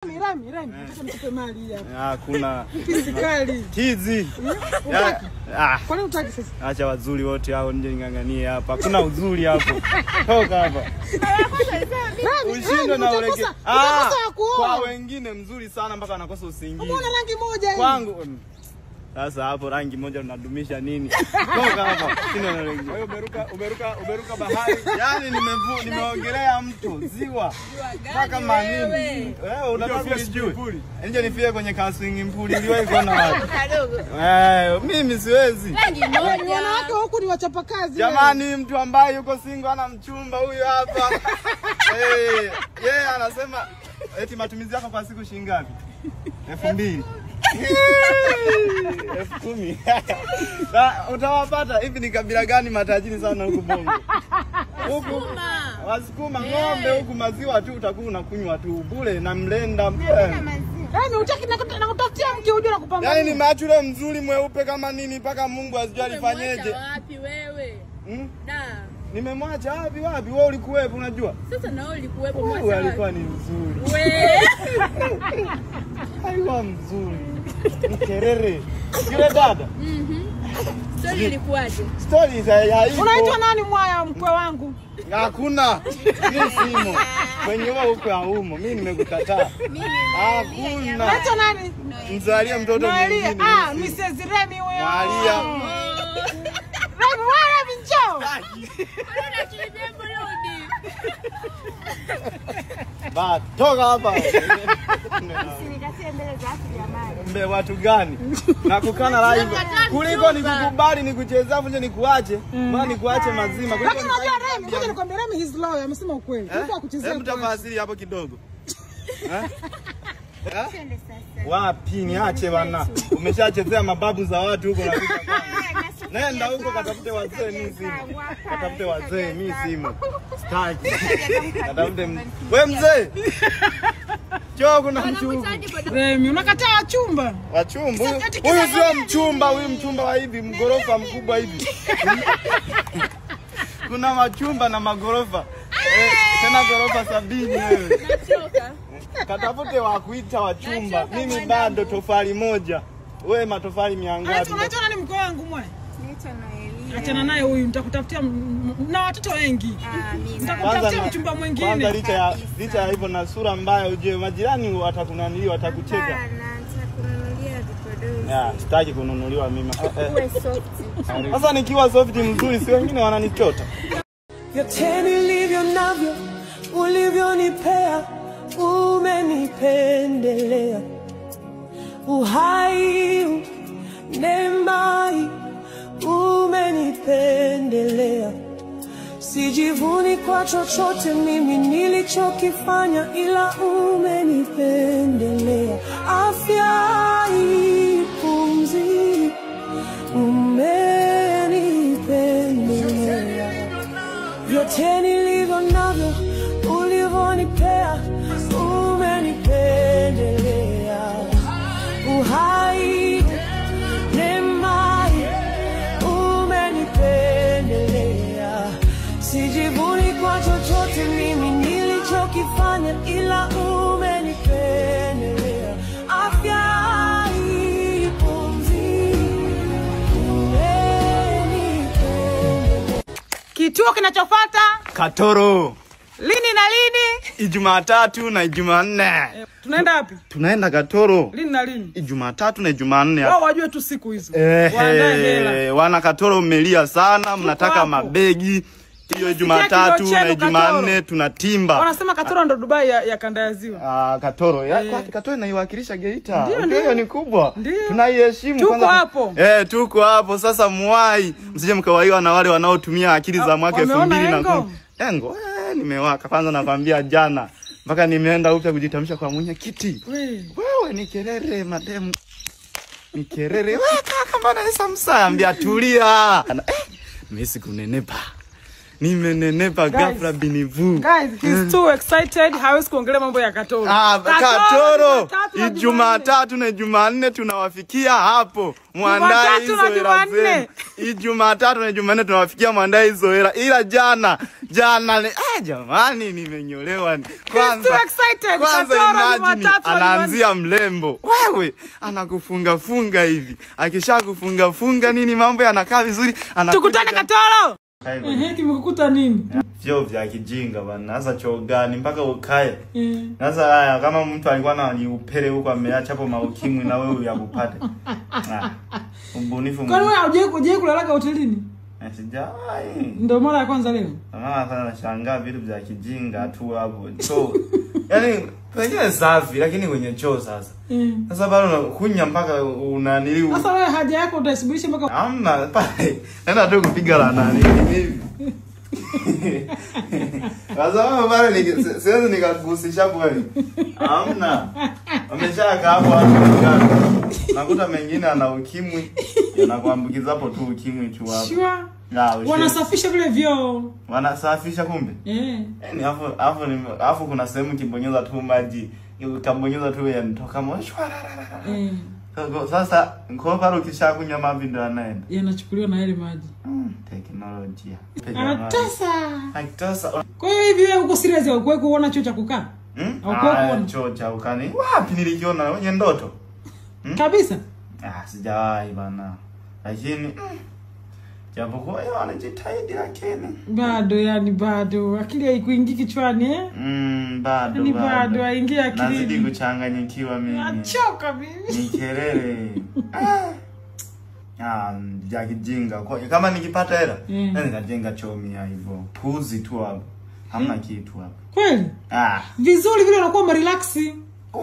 Rami, nataka nikupe mali hapa. Kuna Fisikali. Kizi. Kwa nini utaki sasa? Acha wazuri wote hao nje ninganganie hapa. Kuna uzuri hapo. Toka hapa. Ushindo na uleke. Kwa wengine mzuri sana mpaka anakosa usingizi. Mbona rangi moja hii? Kwangu sasa hapo rangi moja unadumisha nini? Toka hapa. Sina na rangi. Wewe umeruka bahari. Yaani nimeongelea mtu ziwa. Mpaka manini. Wewe unataka sijui. Nje nifie kwenye swimming pool iliwahi kuona wapi? Mimi siwezi. Rangi moja. Wanawake huku ni wachapa kazi. Jamani mtu ambaye yuko single ana mchumba huyu hapa. Yeye anasema eti matumizi yako kwa siku shilingi ngapi? 2000. 10,000. Utawapata hivi ni kabila gani matajiri sana huko Bongo? Huku Wasukuma ng'ombe huku maziwa tu utakuwa unakunywa tu bure na mlenda. Yaani utaki nakutafutia mke uje nakupambana. Yaani ni macho yule mzuri mweupe kama nini mpaka Mungu asijue alifanyeje. Wapi wewe? Da. Nimemwacha wapi? Wewe ulikuwepo unajua? Sasa na wewe ulikuwepo mwacha. Wewe alikuwa ni mzuri. Wewe. Alikuwa mzuri. Mkerere. Yule dada. Story ilikuwaje? Story za hiyo. Unaitwa nani mwaya mkwe wangu? Hakuna. Mimi simo. Kwenye wewe uko haumo. Mimi nimekukataa. Hakuna. Unaitwa nani? Mzalia mtoto mwingine. Mrs. Remi huyo. Maria. Remi wala njoo. Unaona kijembo rudi. Ba, toka hapa. Usinikatie mbele za watu jamani. Mbe watu gani? Nakukana live. Kuliko nikukubali nikuchezea afu nje nikuache. Mbona nikuache mazima? Lakini unajua Remi, ngoja nikwambie Remi his lawyer amesema ukweli. Yuko akuchezea. Hebu tafasiri hapo kidogo. Wapi niache bana. Umeshachezea mababu za watu huko na kuja kwangu. Nenda huko katafute wazee mimi simu. Katafute wazee mimi simu. Staki. Katafute wewe mzee. Njoo kuna mchumba. Remi unakataa wachumba. Wachumba. Huyu sio mchumba, huyu mchumba wa hivi mgorofa mkubwa hivi. Kuna machumba na magorofa. Tena gorofa 70 wewe. Nachoka. Katafute wa kuita wachumba. Mimi bado tofali moja. Wewe matofali miangapi? Unaitwa nani mkwe wangu mwe? Naitwa Noelia. Achana naye huyu nitakutafutia na watoto wengi. Mimi. Nitakutafutia mchumba mwingine. Kwanza licha ya hivyo na sura mbaya uje majirani watakunanilia watakucheka. Nitakununulia vipodozi. Sitaki kununuliwa mimi. Uwe soft. Sasa nikiwa soft mzuri si wengine wananichota. Vyote nilivyo navyo ulivyonipea umenipendelea. Uhai neema umenipendelea. Sijivuni kwa chochote mimi nilichokifanya ila umenipendelea. Afya pumzi umenipendelea. Vyote nilivyo navyo ulivyonipea umenipendelea. Uhai neema umenipendelea. Sijivuni kwa chochote mimi nilichokifanya ila umenipendelea. Afya pumzi umenipendelea. Kituo kinachofuata Katoro. lini na lini? Jumatatu na Jumanne. Tunaenda wapi? Tunaenda Katoro. Lini na lini? Jumatatu na Jumanne. Wao wajue tu siku hizo. Waandae hela. Wana Katoro mmelia sana, mnataka mabegi. Hiyo Jumatatu na Jumanne tunatimba. Wanasema Katoro ndo Dubai ya kanda ya ziwa. Katoro. Katoro inaiwakilisha Geita. Ndio ni kubwa. Tunaiheshimu kwanza. Tuko hapo. Tuko hapo. Sasa muwai msije mkawaiwa na wale wanaotumia akili za mwaka 2010. Engo. Nimewaka kwanza nakwambia jana. Mpaka nimeenda upya kujitamsha kwa mwenyekiti. Wewe ni kelele mademu. Ni kelele. Wewe kaka mbona ni samsa ambia tulia. Mimi sikunenepa. Nimenenepa ghafla binivu. Guys, he's too excited. Hawezi kuongelea mambo ya Katoro. Katoro. Jumatatu na Jumanne tunawafikia hapo. Mwandae hizo hela zenu. Jumatatu na Jumanne tunawafikia mwandae hizo hela. Ila jana jamani nimenyolewa. Kwanza imagine anaanzia mlembo. Wewe anakufunga hivi. Akishakufunga nini mambo yanakaa vizuri. Tukutane Katoro. Kimekukuta nini? Vyo vya kijinga bana. Sasa choo gani mpaka ukae? Sasa haya kama mtu alikuwa ananiupele huko ameacha hapo maukimwi na wewe yakupate. Ubunifu. Kwa nini huje kulala hotelini? Sijawahi. Ndio mara ya kwanza leo. Mama sana nashangaa vitu vya kijinga tu hapo. Choo. Yaani pengine safi lakini kwenye choo sasa. Sasa bado unakunya mpaka unaniliu. Sasa wewe haja yako utaisubirisha mpaka hamna pale. Nenda tu kupiga la nani hivi. Sasa bado siwezi nikagusisha kweli. Hamna. Ameshaka hapo nakuta mengine ana ukimwi. Yanakuambukiza hapo tu ukimwi tu hapo. Sure. Wanasafisha vile vyoo. Wanasafisha kumbe? Yaani hapo kuna sehemu kibonyeza tu maji. Ukabonyeza tu yanatoka moshi. Sasa ngoma ukishakunywa mavi ndo anaenda. Yanachukuliwa na yale maji. Teknolojia. Atasa. Kwa hiyo hivi wewe uko serious au kwa kuona choo cha kukaa? Au kwa kuona choo cha ukani? Wapi nilikiona kwenye ndoto? Kabisa? Sijawahi bana. Lakini japokuwa yeye anajitahidi lakini bado akili haikuingia kichwani bado ni bado aingia akili. Nazidi kuchanganyikiwa mimi. Nachoka mimi. Ni kelele. Ya kijinga. Kama nikipata hela, nitajenga choo mia hivyo. Puzi tu hapo. Hamna kitu hapo. Kweli? Vizuri vile unakuwa umerelax.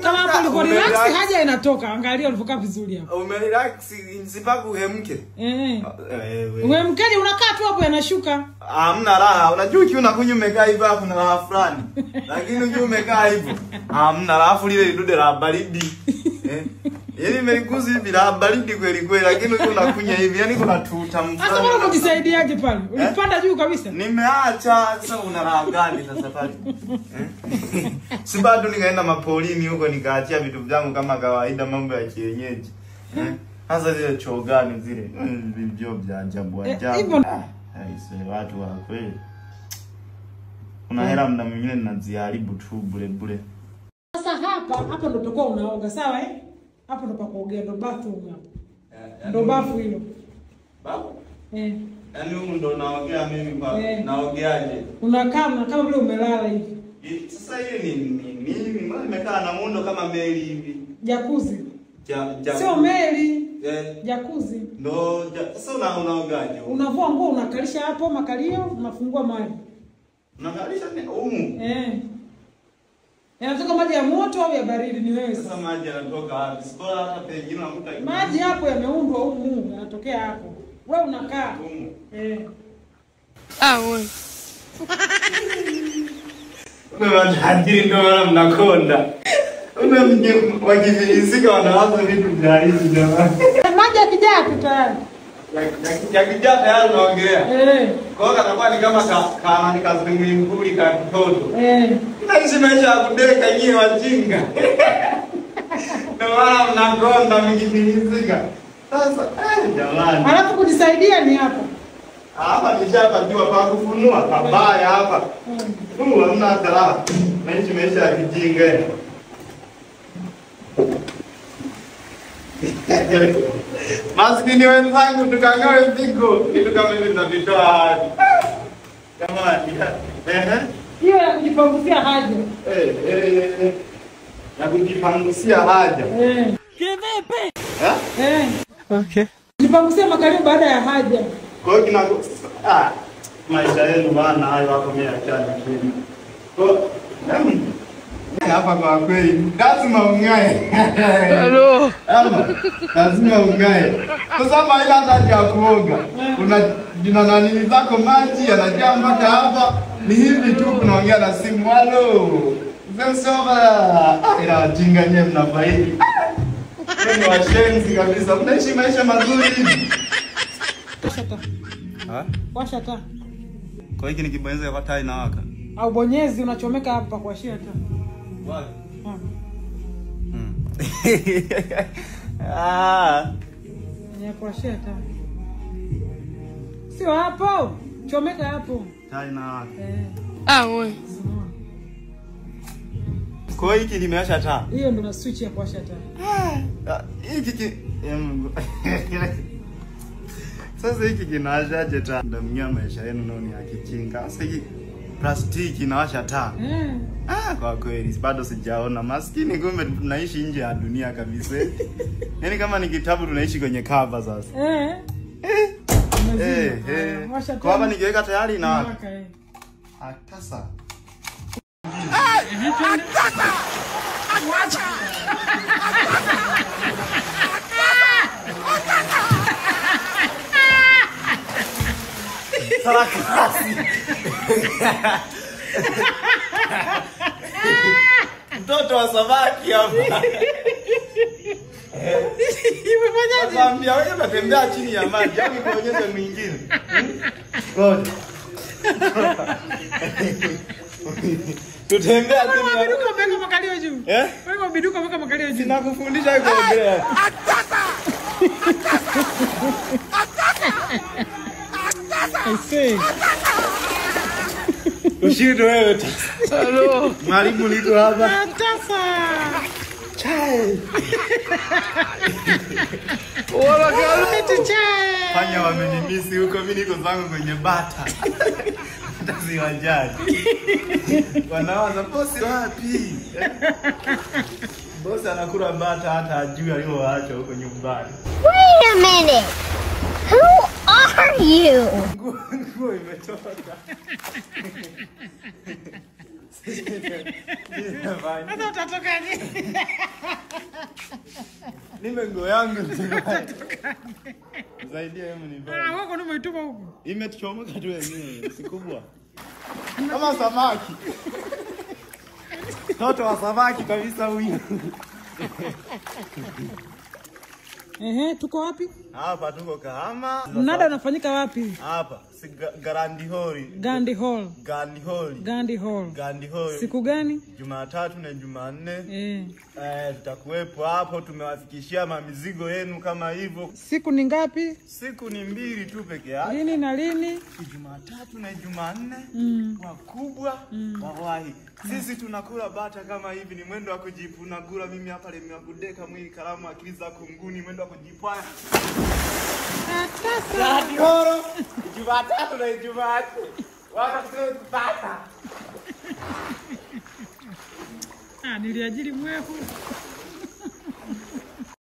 Kama hapo ulikuwa relax haja inatoka. Angalia ulivyokaa vizuri hapo. Umerelax nsipaka uhemke. Uhemkeje unakaa tu hapo yanashuka. Hamna raha. Unajua ukiwa unakunywa umekaa hivyo hapo na raha fulani. Lakini ukiwa umekaa hivyo hamna raha lile lidude la baridi. Yaani melikuzi hivi la baridi kweli lakini ukiwa unakunywa hivi yani kuna tutamu. Sasa wewe unajisaidiaje pale? Ulipanda juu kabisa? Nimeacha sasa una raha gani sasa pale? Si bado nikaenda mapolini huko nikaachia vitu vyangu kama kawaida mambo ya kienyeji. Sasa zile choo gani zile job za ajabu. Haisi watu wa kweli. Kuna hela mna mwingine ninaziharibu tu bure. Sasa hapa ndo tutakuwa unaoga sawa Hapo ndo pa kuogea ndo bathroom hapo. Ndo bafu hilo. Bafu? Yaani huko ndo naogea mimi kwa naogeaje? Unakaa kama vile umelala hivi. Sasa hiyo ni mimi mbona nimekaa na muundo kama meli hivi. Jacuzzi. Sio meli. Jacuzzi. Ndo sasa unaogaje? Unavua nguo unakalisha hapo makalio unafungua maji. Unakalisha humu? Yanatoka maji ya moto au ya baridi ni wewe sasa. Maji yanatoka wapi? Sio hata pengine unakuta maji hapo yameundwa humu yanatokea hapo. Wewe unakaa humu. Wewe. Wewe hadi ndio wala mnakonda. Wewe wakifilisika wanaanza vitu vya hizi jamani. Maji yakijaa tu tayari. Yakijaa tayari unaongelea. Kwa hiyo kanakuwa ni kama nikazungumzia mbuli ka mtoto. Naishi maisha ya kudeka nyie wajinga. Ndio wala mnakonda mkifilisika. Sasa jamani. Alafu kujisaidia ni hapa. Hapa nishapajua pa kufunua pabaya hapa. Hamna dharau. Naishi maisha ya kijinga. Maskini wenzangu tukangawe pigo. Kitu kama hivi tunavitoa hadi. Jamani. Hiyo ya kujipangusia haja. Ya kujipangusia haja. Kivipi? Okay. Kujipangusia makalio baada ya haja. Kwa hiyo maisha yenu bana hayo hapo mimi achana chini. Hapa kwa kweli lazima ungae. Hello. Lazima ungae. Kwa sababu ila hata ya kuoga. Kuna jina na nini zako maji yanajaa mpaka hapa. Ni hivi tu kunaongea na simu. Halo. Zemsova. Ila wajinga nyewe mnafaidi. Ni washenzi kabisa. Mnaishi maisha mazuri hivi. Washa taa. Kwa hiki nikibonyeza kwa taa inawaka. Au bonyezi unachomeka hapa kwa shia taa. Wapi? Ni kwa shia taa. Sio hapo. Chomeka hapo. Taa inawaka. Wewe. Kwa hiki limewasha taa. Hiyo ndo na switch ya kuwasha taa. Hiki sasa hiki kinawashaje taa? Ndio mnyama maisha yenu nao ni akichinga. Sasa hiki plastiki inawasha taa. Kwa kweli bado sijaona. Maskini kumbe tunaishi nje ya dunia kabisa. Yaani kama ni kitabu tunaishi kwenye cover sasa. Kwa hapa nikiweka tayari inawaka. Atasa. Sarakasi. Mtoto wa samaki hapa. Imefanyaje? Nakwambia wewe unatembea chini ya maji, au nionyeshe mwingine. Ngoja. Tutembea chini ya maji. Biduka umeka makalio juu. Wewe biduka umeka makalio juu. Nakufundisha kuogelea. I say. Ushindo wewe tu. Hello. Mwalimu liko hapa. Atasa. Chai. Wala gani chai. Fanya wamenimisi huko, mimi niko zangu kwenye bata. Taziwajani. Wanawaza bosi wapi? Bosi anakula bata hata ajui aliyoacha huko nyumbani. Wait a minute. Who are you? Nguo imetoka. Sasa utatokaje? Nime nguo yangu zaidi ya mimi ni baba. Wako ndio umetuma huko. Imechomoka tu yenyewe, si kubwa. Kama samaki. Toto wa samaki kabisa huyu. Tuko wapi? Hapa tuko Kahama. Mnada unafanyika wapi? Hapa, si Gandhi Hall. Gandhi Hall. Gandhi Hall. Gandhi Hall. Gandhi Hall. Siku gani? Jumatatu na Jumanne. Tutakuwepo hapo, tumewafikishia mamizigo yenu kama hivyo. Siku ni ngapi? Siku ni 2 tu peke yake. Lini na lini? Jumatatu na Jumanne. Wakubwa wawahi. Sisi tunakula bata kama hivi, ni mwendo wa kujipuna gula. Mimi hapa nimekudeka mwili kalamu akili za kunguni, mwendo wa kujipaya. Gandhi Hall. Jumatatu na Jumanne. Wakati bata. Niliajiri mwehu.